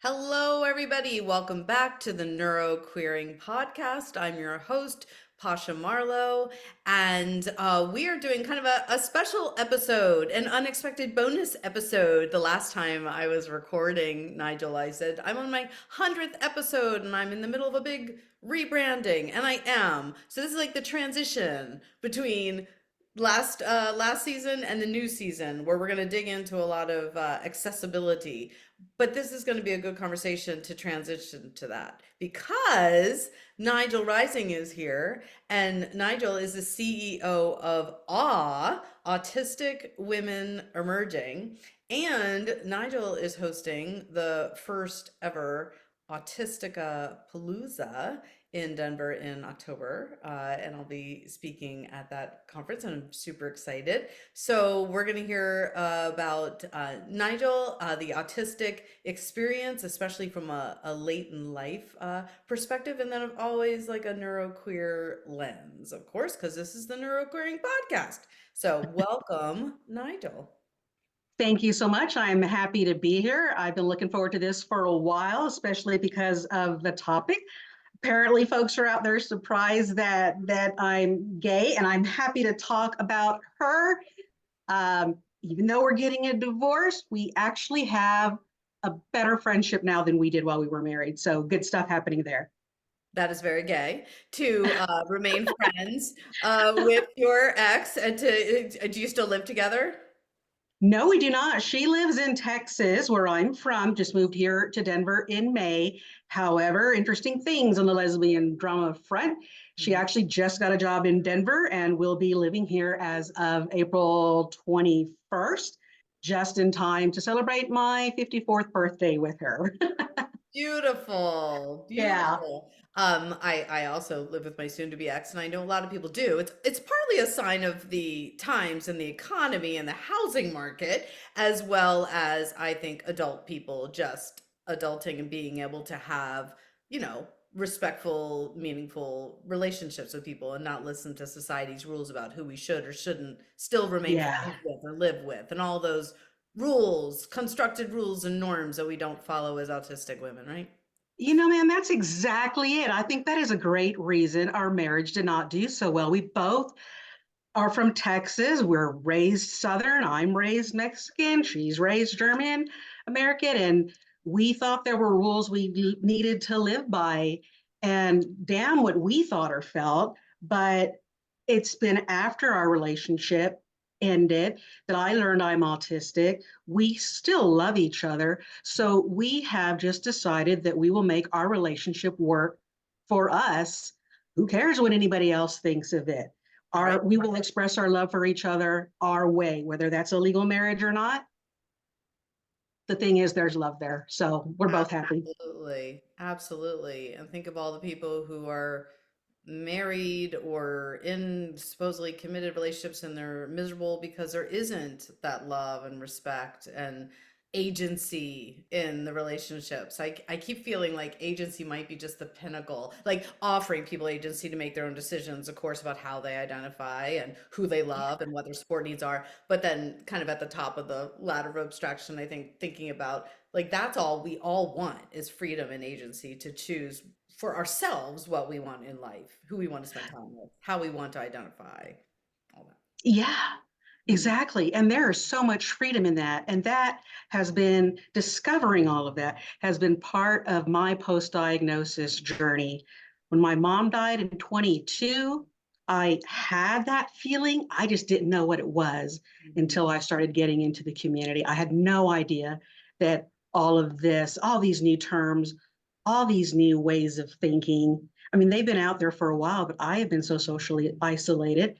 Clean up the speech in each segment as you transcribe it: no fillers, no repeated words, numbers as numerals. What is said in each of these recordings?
Hello, everybody. Welcome back to the Neuroqueering podcast. I'm your host, Pasha Marlowe, and we are doing kind of a special episode, an unexpected bonus episode. The last time I was recording, Nigel, I said, I'm on my 100th episode and I'm in the middle of a big rebranding, and I am. So this is like the transition between last season and the new season where we're going to dig into a lot of accessibility, but this is going to be a good conversation to transition to that because Nigel Rising is here, and Nigel is the CEO of Autistic Women Emerging, and Nigel is hosting the first ever AutisticAPalooza in Denver in October, and I'll be speaking at that conference, and I'm super excited. So we're going to hear about Nigel, the autistic experience, especially from a late in life perspective, and then always like a neuroqueer lens, of course, because this is the Neuroqueering podcast. So welcome, Nigel. Thank you so much. I'm happy to be here. I've been looking forward to this for a while, especially because of the topic. Apparently, folks are out there surprised that I'm gay, and I'm happy to talk about her. Even though we're getting a divorce, we actually have a better friendship now than we did while we were married. So good stuff happening there. That is very gay to remain friends with your ex, and to do you still live together? No, we do not. She lives in Texas, where I'm from, just moved here to Denver in May. However, interesting things on the lesbian drama front. She Mhm. actually just got a job in Denver and will be living here as of April 21st, just in time to celebrate my 54th birthday with her. Beautiful, Yeah. beautiful. I also live with my soon-to-be ex, and I know a lot of people do. It's partly a sign of the times and the economy and the housing market, as well as I think adult people just adulting and being able to have, respectful, meaningful relationships with people and not listen to society's rules about who we should or shouldn't still remain Yeah. friends with or live with, and all those rules, constructed rules and norms that we don't follow as autistic women, right? Man, that's exactly it. I think that is a great reason our marriage did not do so well. We both are from Texas. We're raised Southern. I'm raised Mexican. She's raised German American. And we thought there were rules we needed to live by. And damn what we thought or felt. But it's been after our relationship ended that I learned I'm autistic. We still love each other. So we have just decided that we will make our relationship work for us. Who cares what anybody else thinks of it? Right. We will express our love for each other our way, whether that's a legal marriage or not. The thing is, there's love there. So we're both happy. Absolutely. Absolutely. And think of all the people who are married or in supposedly committed relationships and they're miserable because there isn't that love and respect and agency in the relationships. I keep feeling like agency might be just the pinnacle, like offering people agency to make their own decisions, of course, about how they identify and who they love and what their support needs are. But then, kind of at the top of the ladder of abstraction, I think thinking about like that's all we all want is freedom and agency to choose for ourselves what we want in life, who we want to spend time with, how we want to identify, all that. Yeah, Mhm. exactly. And there is so much freedom in that. And that has been discovering all of that has been part of my post diagnosis journey. When my mom died in 22, I had that feeling. I just didn't know what it was Mhm. until I started getting into the community. I had no idea that all of this, all these new terms, all these new ways of thinking. I mean, they've been out there for a while, but I have been so socially isolated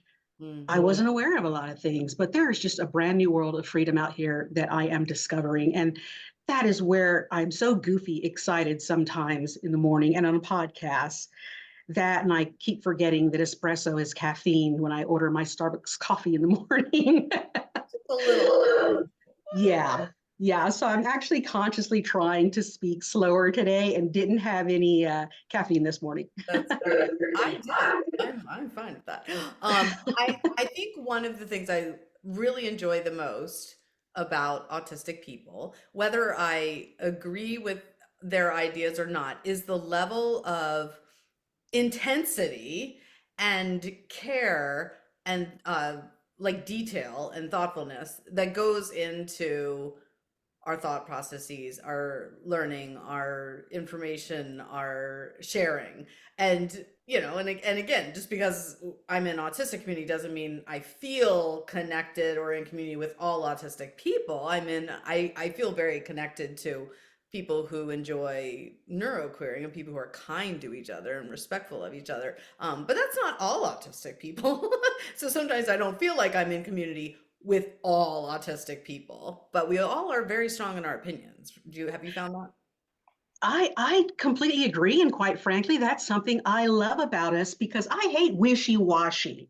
I Mhm. wasn't aware of a lot of things, but there is just a brand new world of freedom out here that I am discovering. And that is where I'm so goofy excited sometimes in the morning and on a podcast that, and I keep forgetting that espresso is caffeine when I order my Starbucks coffee in the morning. Just a little. Yeah. Yeah. So I'm actually consciously trying to speak slower today and didn't have any caffeine this morning. That's great. I did. I'm fine with that. I think one of the things I really enjoy the most about autistic people, whether I agree with their ideas or not is the level of intensity and care and like detail and thoughtfulness that goes into our thought processes, our learning, our information, our sharing. And, and again, just because I'm in autistic community doesn't mean I feel connected or in community with all autistic people. I feel very connected to people who enjoy neuroqueering and people who are kind to each other and respectful of each other. But that's not all autistic people. So sometimes I don't feel like I'm in community with all autistic people, but we all are very strong in our opinions. Have you found that? I completely agree. And quite frankly, that's something I love about us because I hate wishy-washy.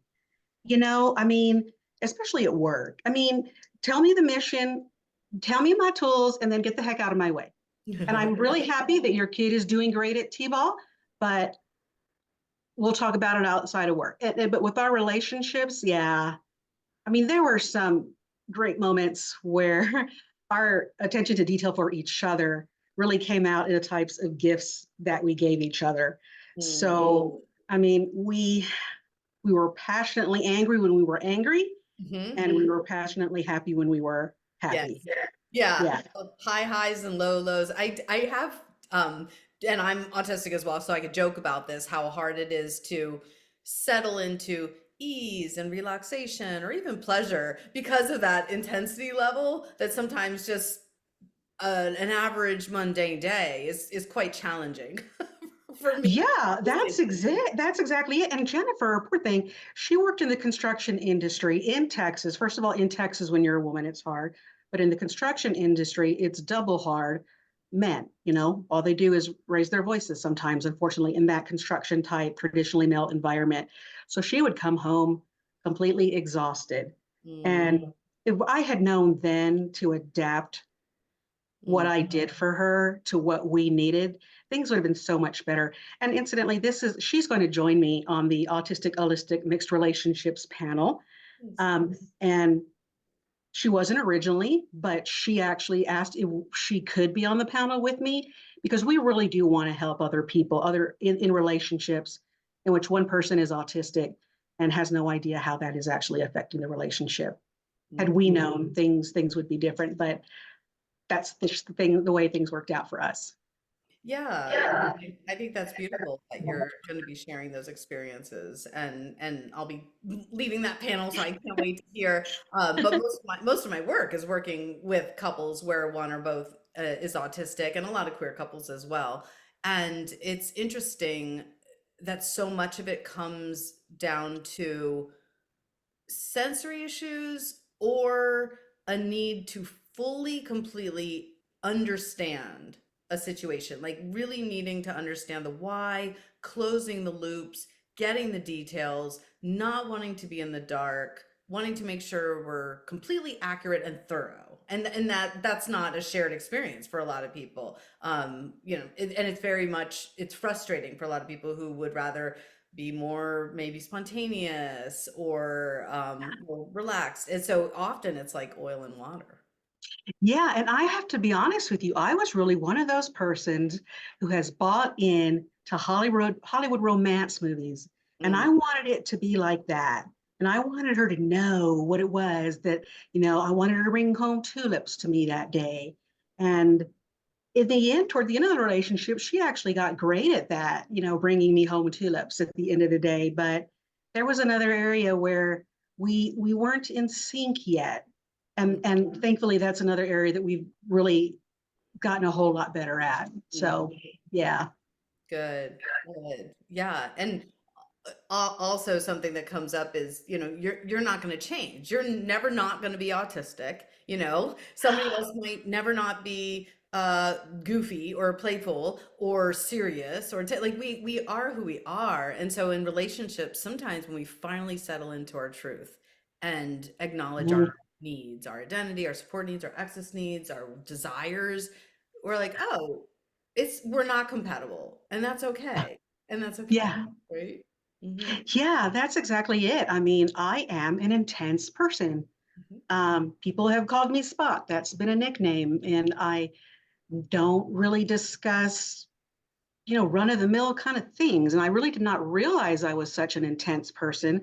I mean, especially at work. I mean, tell me the mission, tell me my tools, and then get the heck out of my way. And I'm really happy that your kid is doing great at T-ball, but we'll talk about it outside of work. But with our relationships, yeah, I mean, there were some great moments where our attention to detail for each other really came out in the types of gifts that we gave each other. So, I mean, we were passionately angry when we were angry, Mm-hmm. and we were passionately happy when we were Yes. happy. Yeah. Yeah. High highs and low lows. I have and I'm autistic as well, so I could joke about this, how hard it is to settle into ease and relaxation or even pleasure because of that intensity level that sometimes just an average mundane day is quite challenging for me. Yeah, that's exactly it. And Jennifer, poor thing, she worked in the construction industry in Texas. First of all, in Texas, when you're a woman, it's hard. But in the construction industry, it's double hard. Men, all they do is raise their voices sometimes, unfortunately, in that construction type, traditionally male environment. So she would come home completely exhausted. Mm, And if I had known then to adapt what mm. I did for her to what we needed, things would have been so much better. And incidentally, she's going to join me on the Autistic Holistic Mixed Relationships panel. And she wasn't originally, but she actually asked if she could be on the panel with me because we really do want to help other people, other in relationships in which one person is autistic and has no idea how that is actually affecting the relationship. Had Mm. we known, things would be different, but that's the way things worked out for us. Yeah, I think that's beautiful that you're going to be sharing those experiences, and I'll be leading that panel, so I can't wait to hear. But most of my work is working with couples where one or both is autistic, and a lot of queer couples as well. And it's interesting that so much of it comes down to sensory issues or a need to fully, completely understand a situation, like really needing to understand the why, closing the loops, getting the details, not wanting to be in the dark, wanting to make sure we're completely accurate and thorough. And that's not a shared experience for a lot of people. And it's very much it's frustrating for a lot of people who would rather be more maybe spontaneous or more relaxed. And so often it's like oil and water. Yeah, and I have to be honest with you, I was really one of those persons who has bought in to Hollywood romance movies, and I Mm, wanted it to be like that. And I wanted her to know what it was that, I wanted her to bring home tulips to me that day. And in the end, toward the end of the relationship, she actually got great at that, bringing me home tulips at the end of the day. But there was another area where we weren't in sync yet, mm, and thankfully that's another area that we've really gotten a whole lot better at. mm. So yeah. Good, good. Yeah. And also something that comes up is, you're not going to change. You're never not going to be autistic, Somebody else might never not be goofy or playful or serious or like we are who we are. And so in relationships, sometimes when we finally settle into our truth and acknowledge our needs, our identity, our support needs, our access needs, our desires, we're like, oh, we're not compatible, and that's okay. And that's okay, Yeah. right? Mhm, Yeah, that's exactly it. I mean, I am an intense person. mhm, People have called me Spot. That's been a nickname. And don't really discuss, run of the mill kind of things. And I really did not realize I was such an intense person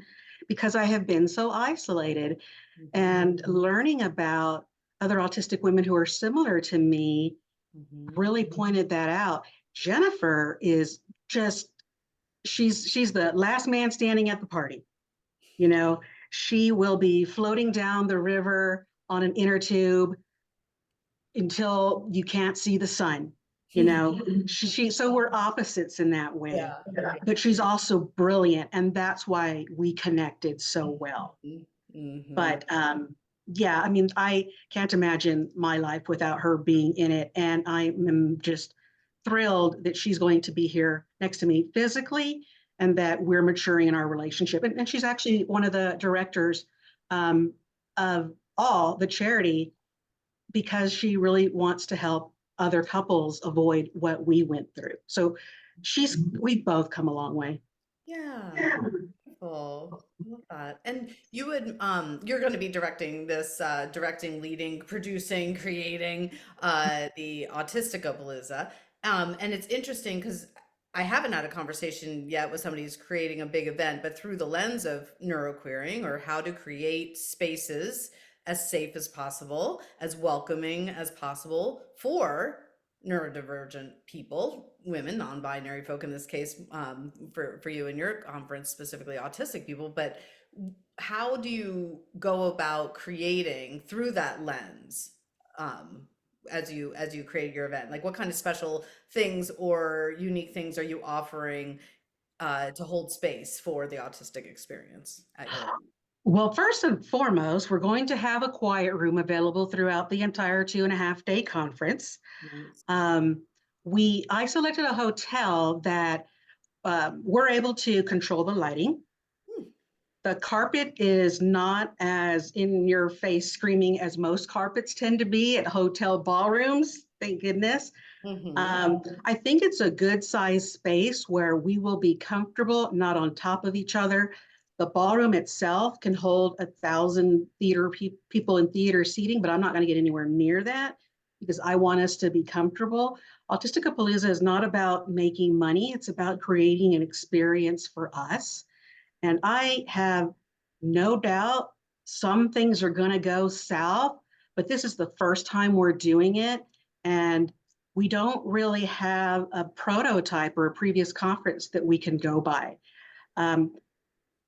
because I have been so isolated. Mhm, And learning about other autistic women who are similar to me mhm. really pointed that out. Jennifer is just, she's the last man standing at the party. You know, she will be floating down the river on an inner tube until you can't see the sun. So we're opposites in that way, Yeah. but she's also brilliant, and that's why we connected so well. Mhm, mhm. But yeah, I mean, I can't imagine my life without her being in it, and I am just thrilled that she's going to be here next to me physically, and that we're maturing in our relationship. And she's actually one of the directors um, of all the charity because she really wants to help other couples avoid what we went through. So we've both come a long way. Yeah. Cool. I love that. And you're going to be directing this, directing, leading, producing, creating the Autisticapalooza. And it's interesting because I haven't had a conversation yet with somebody who's creating a big event, but through the lens of neuroqueering or how to create spaces as safe as possible, as welcoming as possible for neurodivergent people, women, non-binary folk in this case, for you and your conference, specifically autistic people. But how do you go about creating through that lens, um, as you create your event? Like, what kind of special things or unique things are you offering to hold space for the autistic experience at your event? Well, first and foremost, we're going to have a quiet room available throughout the entire 2.5 day conference. Nice. Um, I selected a hotel that we're able to control the lighting. Hmm. The carpet is not as in your face screaming as most carpets tend to be at hotel ballrooms. Thank goodness. Mm-hmm. I think it's a good size space where we will be comfortable, not on top of each other. The ballroom itself can hold 1,000 people in theater seating, but I'm not going to get anywhere near that because I want us to be comfortable. Autisticapalooza is not about making money, it's about creating an experience for us. And I have no doubt some things are going to go south, but this is the first time we're doing it. And we don't really have a prototype or a previous conference that we can go by. Um,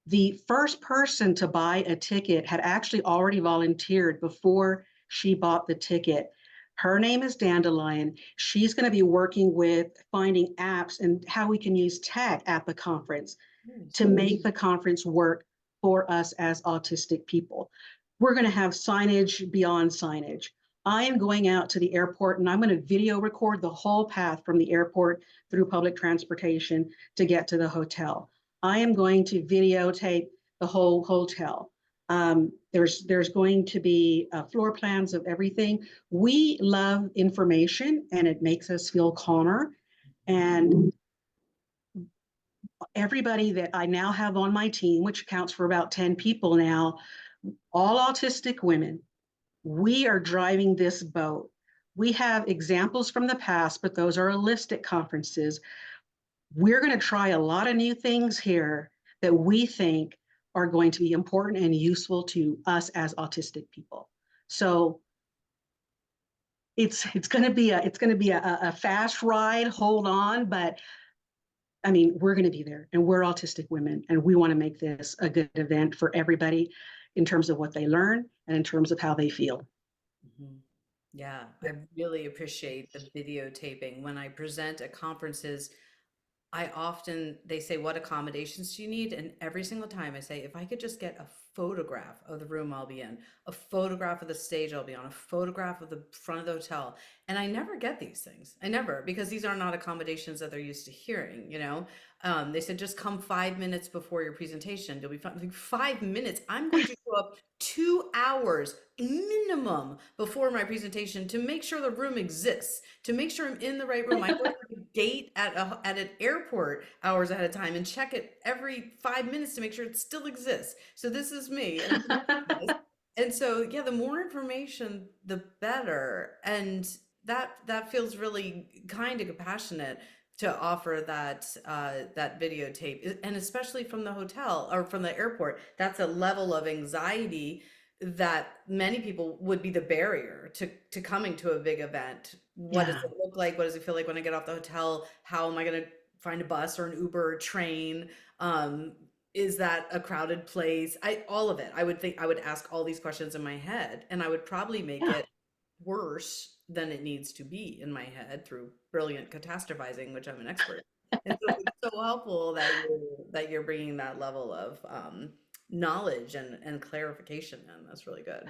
the first person to buy a ticket had actually already volunteered before she bought the ticket. Her name is Dandelion. She's going to be working with finding apps and how we can use tech at the conference Nice. to make the conference work for us as autistic people. We're going to have signage beyond signage. I am going out to the airport and I'm going to video record the whole path from the airport through public transportation to get to the hotel. I am going to videotape the whole hotel. There's going to be floor plans of everything. We love information and it makes us feel calmer. And everybody that I now have on my team, which accounts for about 10 people now, all autistic women, we are driving this boat. We have examples from the past, but those are holistic conferences. We're going to try a lot of new things here that we think are going to be important and useful to us as autistic people. So it's going to be a fast ride. Hold on, but I mean, we're going to be there and we're autistic women and we want to make this a good event for everybody in terms of what they learn and in terms of how they feel. Mhm. Yeah, I really appreciate the videotaping. When I present at conferences, they say, what accommodations do you need? And every single time I say, if I could just get a photograph of the room I'll be in, a photograph of the stage I'll be on, a photograph of the front of the hotel. And I never get these things. I never, because these are not accommodations that they're used to hearing, you know? They said, just come 5 minutes before your presentation. You'll be fine. Like, 5 minutes. I'm going to show up 2 hours minimum before my presentation to make sure the room exists, to make sure I'm in the right room. I go to the gate at an airport hours ahead of time and check it every 5 minutes to make sure it still exists. So this is me, and and so yeah, the more information, the better. And that feels really kind and compassionate to offer that videotape, and especially from the hotel or from the airport. That's a level of anxiety that many people would be the barrier to coming to a big event. What does Yeah. it look like? What does it feel like when I get off the hotel? How am I going to find a bus or an Uber or train? Um, is that a crowded place? All of it. I would think I would ask all these questions in my head, and I would probably make Yeah. it worse than it needs to be in my head through brilliant catastrophizing, which I'm an expert. And so it's so helpful that you're bringing that level of knowledge and clarification in. That's really good.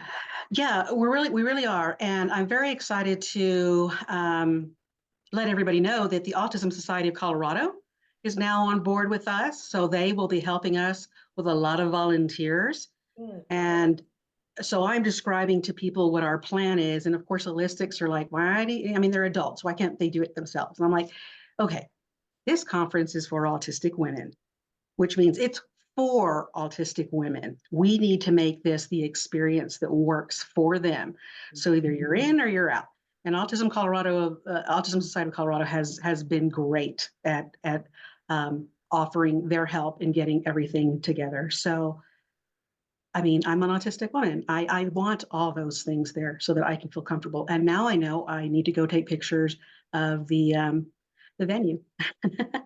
Yeah, we really are. And I'm very excited to let everybody know that the Autism Society of Colorado is now on board with us. So they will be helping us with a lot of volunteers. Good. And so I'm describing to people what our plan is. And of course, holistics are like, why do you, I mean, they're adults. Why can't they do it themselves? And I'm like, okay, this conference is for autistic women, which means it's for autistic women. We need to make this the experience that works for them. So either you're in or you're out. And Autism Society of Colorado has been great at offering their help in getting everything together. So I mean, I'm an autistic woman. I want all those things there so that I can feel comfortable. And now I know I need to go take pictures of the venue.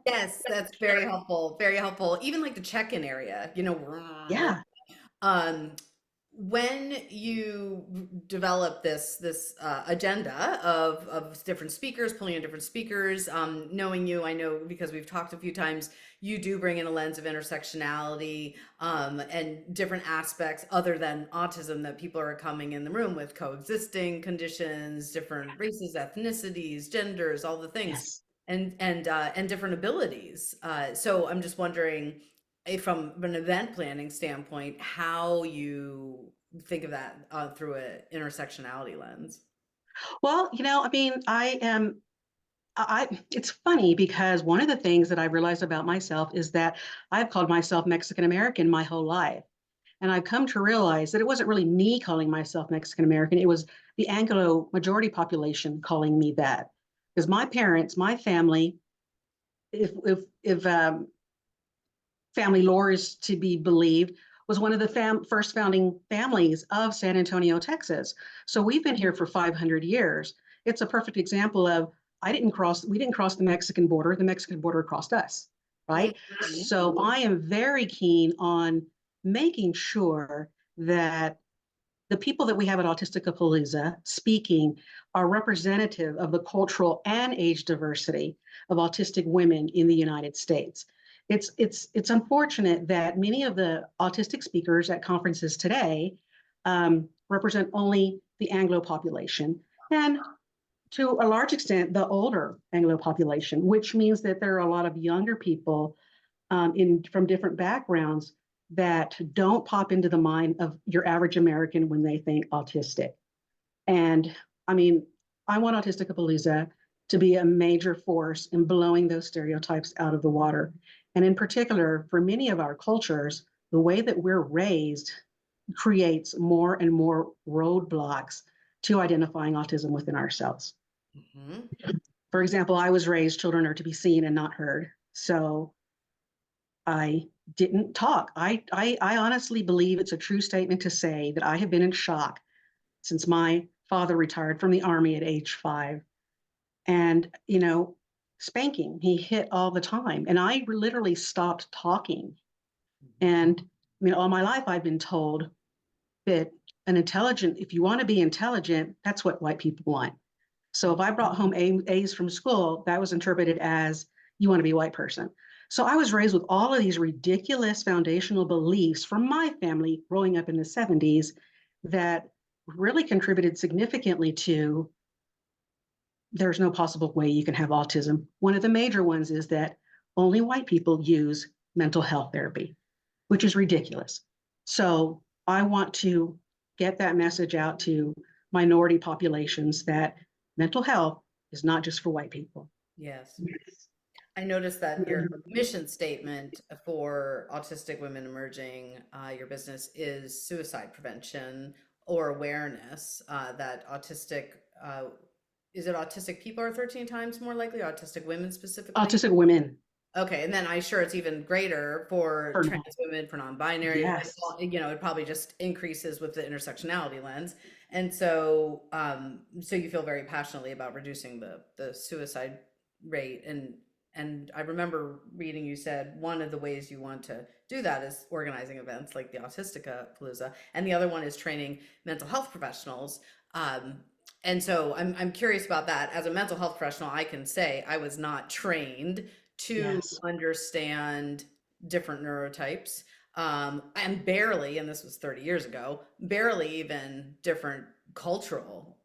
Yes, that's very helpful. Very helpful. Even like the check-in area, Yeah. um, when you develop this agenda of different speakers, pulling in different speakers, knowing you, I know because we've talked a few times, you do bring in a lens of intersectionality and different aspects other than autism that people are coming in the room with, coexisting conditions, different races, ethnicities, genders, all the things, Yes. and different abilities. So I'm just wondering from an event planning standpoint, how you think of that through an intersectionality lens. Well, I mean, it's funny because one of the things that I realized about myself is that I've called myself Mexican American my whole life. And I've come to realize that it wasn't really me calling myself Mexican American. It was the Anglo majority population calling me that. Because my parents, my family, if family lore is to be believed, was one of the first founding families of San Antonio, Texas. So we've been here for 500 years. It's a perfect example of we didn't cross the Mexican border, the Mexican border crossed us, right? Mhm. So I am very keen on making sure that the people that we have at AutisticaPalooza speaking are representative of the cultural and age diversity of autistic women in the United States. It's unfortunate that many of the autistic speakers at conferences today represent only the Anglo population and to a large extent the older Anglo population, which means that there are a lot of younger people in from different backgrounds that don't pop into the mind of your average American when they think autistic. And I mean, I want Autisticapalooza to be a major force in blowing those stereotypes out of the water. And in particular, for many of our cultures, the way that we're raised creates more and more roadblocks to identifying autism within ourselves. Mhm. For example, I was raised children are to be seen and not heard. So I didn't talk. I honestly believe it's a true statement to say that I have been in shock since my father retired from the Army at age 5. And, spanking, he hit all the time. And I literally stopped talking. And I mean, all my life I've been told that if you want to be intelligent, that's what white people want. So if I brought home A's from school, that was interpreted as you want to be a white person. So I was raised with all of these ridiculous foundational beliefs from my family growing up in the 70s that really contributed significantly to there's no possible way you can have autism. One of the major ones is that only white people use mental health therapy, which is ridiculous. So I want to get that message out to minority populations that mental health is not just for white people. Yes. I noticed that your mission statement for Autistic Women Emerging, your business is suicide prevention or awareness that autistic is it autistic people are 13 times more likely, autistic women specifically? Autistic women. Okay, and then I'm sure it's even greater for For trans now. women, for non-binary, Yes. it probably just increases with the intersectionality lens. And so, so you feel very passionately about reducing the suicide rate. And I remember reading you said one of the ways you want to do that is organizing events like the AutisticaPalooza, and the other one is training mental health professionals. Um, and so I'm curious about that. As a mental health professional, I can say I was not trained to Yes. understand different neurotypes, and barely, and this was 30 years ago, barely even different cultural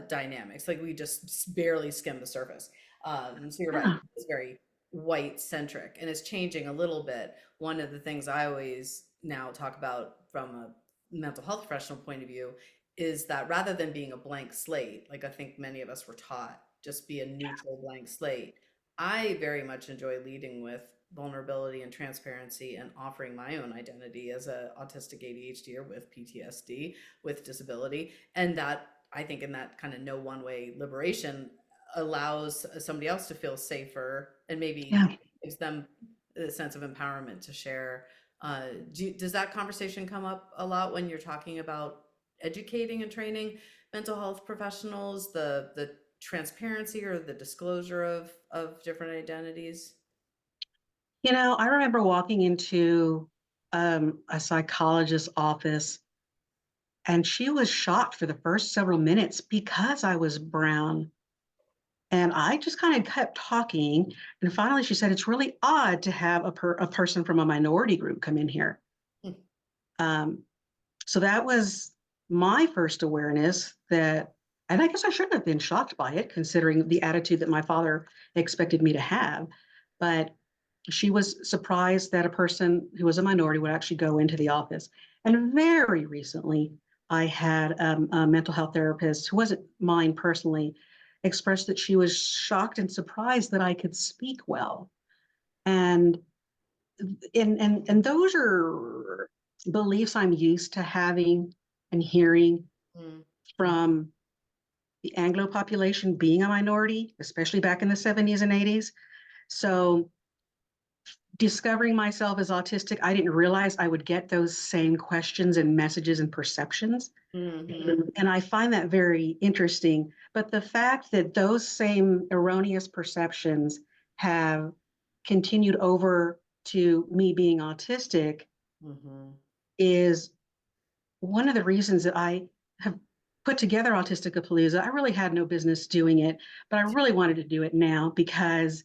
dynamics. Like we just barely skim the surface. So you're right, Yeah. it's very white centric and it's changing a little bit. One of the things I always now talk about from a mental health professional point of view is that rather than being a blank slate, like I think many of us were taught, just be a neutral blank slate. I very much enjoy leading with vulnerability and transparency and offering my own identity as a autistic ADHD with PTSD, with disability. And that I think in that kind of no one way liberation allows somebody else to feel safer and maybe Yeah. gives them a sense of empowerment to share. Does that conversation come up a lot when you're talking about educating and training mental health professionals, the transparency or the disclosure of different identities? I remember walking into a psychologist's office, and she was shocked for the first several minutes because I was brown. And I just kind of kept talking. And finally, she said, "It's really odd to have a person from a minority group come in here." Hmm. Um, so that was my first awareness that, and I guess I shouldn't have been shocked by it, considering the attitude that my father expected me to have. But she was surprised that a person who was a minority would actually go into the office. And very recently, I had a mental health therapist who wasn't mine personally expressed that she was shocked and surprised that I could speak well. And and those are beliefs I'm used to having and hearing Mm, mm, from the Anglo population being a minority, especially back in the 70s and 80s. So discovering myself as autistic, I didn't realize I would get those same questions and messages and perceptions. mhm, And I find that very interesting. But the fact that those same erroneous perceptions have continued over to me being autistic mhm. is one of the reasons that I have put together AutisticaPalooza. I really had no business doing it, but I really wanted to do it now because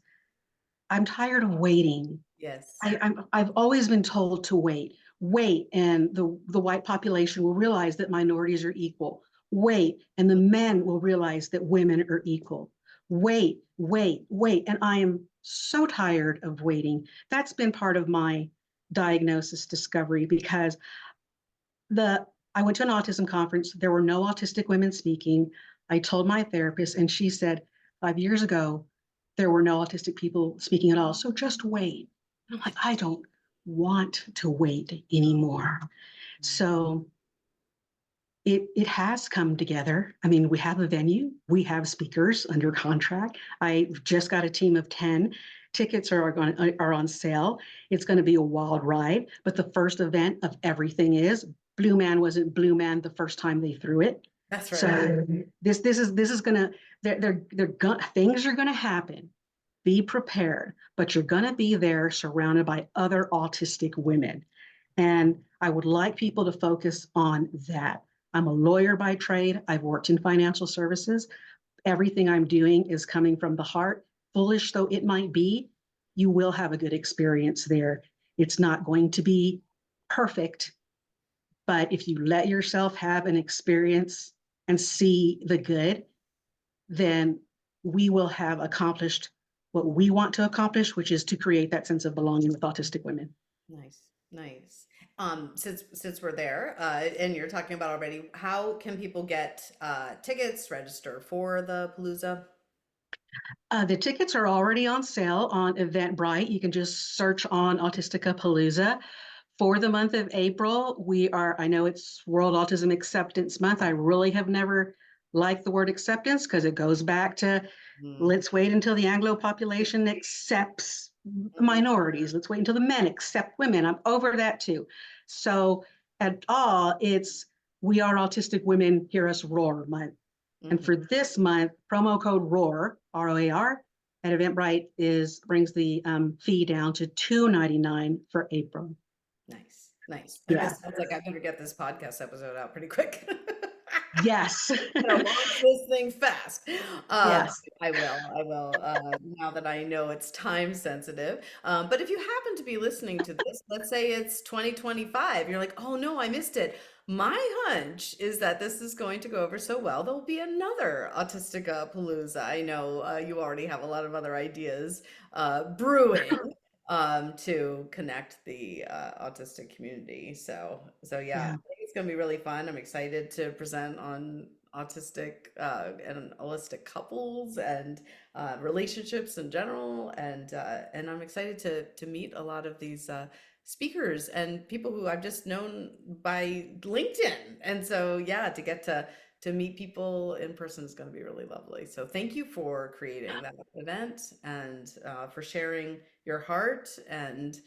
I'm tired of waiting. Yes. I've always been told to wait, and the white population will realize that minorities are equal. Wait, and the men will realize that women are equal. Wait, and I am so tired of waiting. That's been part of my diagnosis discovery because the I went to an autism conference. There were no autistic women speaking. I told my therapist, and she said 5 years ago there were no autistic people speaking at all. So just wait. And I'm like, I don't want to wait anymore. So it has come together. I mean, we have a venue, we have speakers under contract. I just got a team of 10. Tickets are on sale. It's going to be a wild ride. But the first event of everything is Blue Man wasn't Blue Man the first time they threw it. That's right. So this is gonna they're gonna things are gonna happen. Be prepared, but you're gonna be there surrounded by other autistic women. And I would like people to focus on that. I'm a lawyer by trade. I've worked in financial services. Everything I'm doing is coming from the heart. Foolish though it might be, you will have a good experience there. It's not going to be perfect, but if you let yourself have an experience and see the good, then we will have accomplished what we want to accomplish, which is to create that sense of belonging with autistic women. Nice, nice. Since we're there, and you're talking about already, how can people get tickets, register for the Palooza? The tickets are already on sale on Eventbrite. You can just search on Autistica Palooza. For the month of April, I know it's World Autism Acceptance Month. I really have never like the word acceptance because it goes back to Mm, let's wait until the Anglo population accepts mhm, minorities. Let's wait until the men accept women. I'm over that too. So at all, it's we are autistic women, hear us roar month. And mhm. for this month, promo code ROAR, ROAR, at Eventbrite is brings the fee down to $2.99 for April. Nice, nice. And Yeah. this sounds like I better get this podcast episode out pretty quick. Yes. Gonna launch this thing fast. Yes. I will. I will. Now that I know it's time sensitive. But if you happen to be listening to this, let's say it's 2025, you're like, oh no, I missed it. My hunch is that this is going to go over so well. There'll be another Autistica Palooza. I know you already have a lot of other ideas brewing to connect the autistic community. So yeah, I Yeah. think it's going to be really fun. I'm excited to present on autistic and holistic couples and relationships in general, and I'm excited to meet a lot of these speakers and people who I've just known by LinkedIn. And so yeah, to get to meet people in person is going to be really lovely. So thank you for creating that event and for sharing your heart and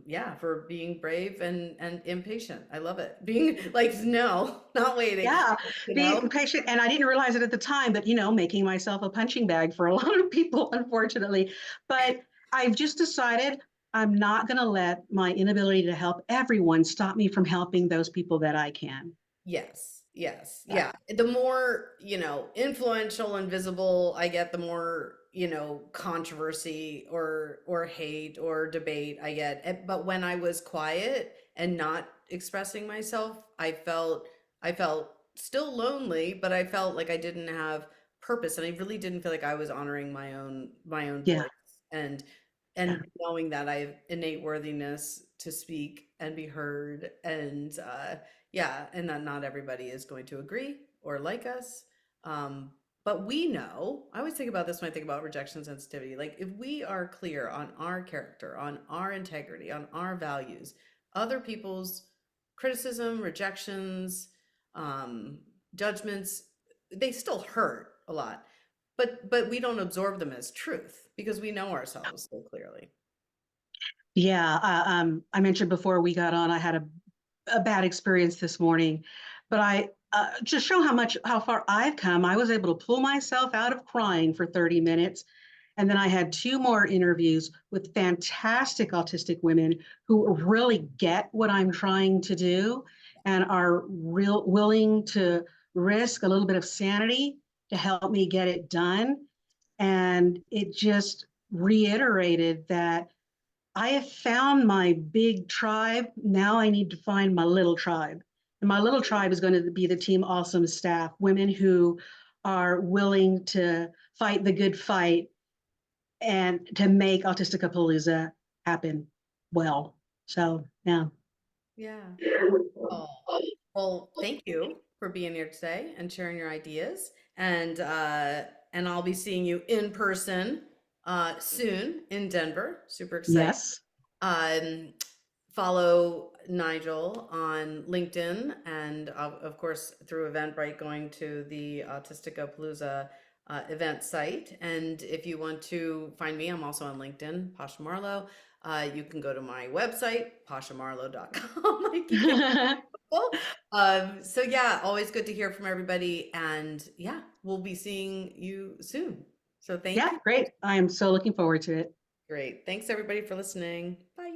yeah, for being brave and impatient. I love it. Being like, no, not waiting, Yeah. you know? Being patient. And I didn't realize it at the time, but making myself a punching bag for a lot of people, unfortunately. But I've just decided I'm not going to let my inability to help everyone stop me from helping those people that I can. Yes, yes, Yeah. yeah. The more, influential and visible I get, the more, controversy or hate or debate I get. But when I was quiet and not expressing myself, I felt still lonely, but I felt like I didn't have purpose and I really didn't feel like I was honoring my own Yeah. voice. And Yeah. and knowing that I have innate worthiness to speak and be heard and yeah, and that not everybody is going to agree or like us. Um, but we know, I always think about this when I think about rejection sensitivity. Like, if we are clear on our character, on our integrity, on our values, other people's criticism, rejections, um, judgments, they still hurt a lot. But we don't absorb them as truth because we know ourselves so clearly. Yeah. I mentioned before we got on, I had a bad experience this morning, but I just show how far I've come. I was able to pull myself out of crying for 30 minutes. And then I had two more interviews with fantastic autistic women who really get what I'm trying to do and are real willing to risk a little bit of sanity to help me get it done. And it just reiterated that I have found my big tribe. Now I need to find my little tribe. And my little tribe is going to be the Team Awesome staff, women who are willing to fight the good fight and to make AutisticaPalooza happen well. So, yeah. Yeah. Oh, well, thank you for being here today and sharing your ideas. And I'll be seeing you in person soon in Denver. Super excited. Yes. Um, Follow Nigel on LinkedIn and of course through Eventbrite going to the AutisticaPalooza event site. And if you want to find me, I'm also on LinkedIn, Pasha Marlowe. You can go to my website, pashamarlowe.com. I keep getting full. So yeah, always good to hear from everybody. And yeah, we'll be seeing you soon. So thank Yeah, you. great. I am so looking forward to it. Great. Thanks everybody for listening. Bye.